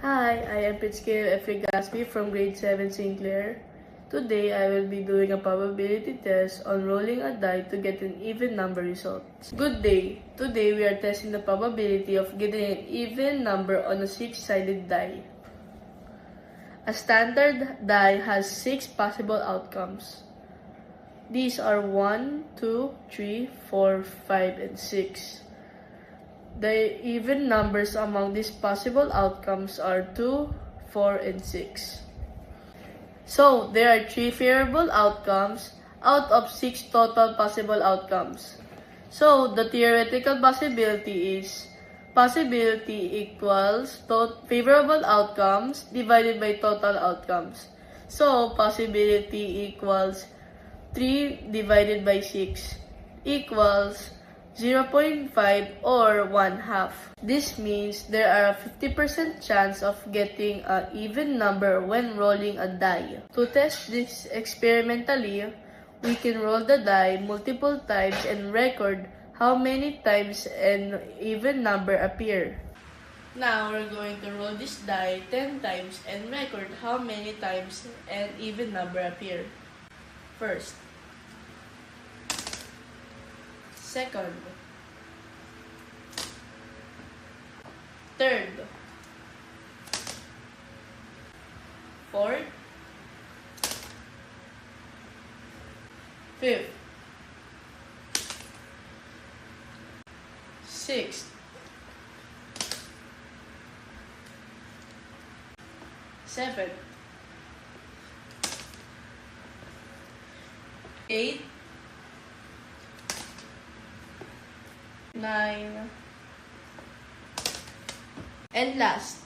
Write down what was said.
Hi, I am Pitskill F. Gaspi from grade 7 St. Clair. Today, I will be doing a probability test on rolling a die to get an even number result. Good day! Today, we are testing the probability of getting an even number on a 6-sided die. A standard die has 6 possible outcomes. These are 1, 2, 3, 4, 5, and 6. The even numbers among these possible outcomes are 2, 4, and 6. So, there are 3 variable outcomes out of 6 total possible outcomes. So, the theoretical possibility is possibility equals favorable outcomes divided by total outcomes. So, possibility equals 3 divided by 6 equals 0.5 or 1/2. This means there are a 50% chance of getting an even number when rolling a die. To test this experimentally, we can roll the die multiple times and record how many times an even number appear. Now we're going to roll this die 10 times and record how many times an even number appear. First, second, third, fourth, fifth, sixth, seventh, eighth, 9, and last,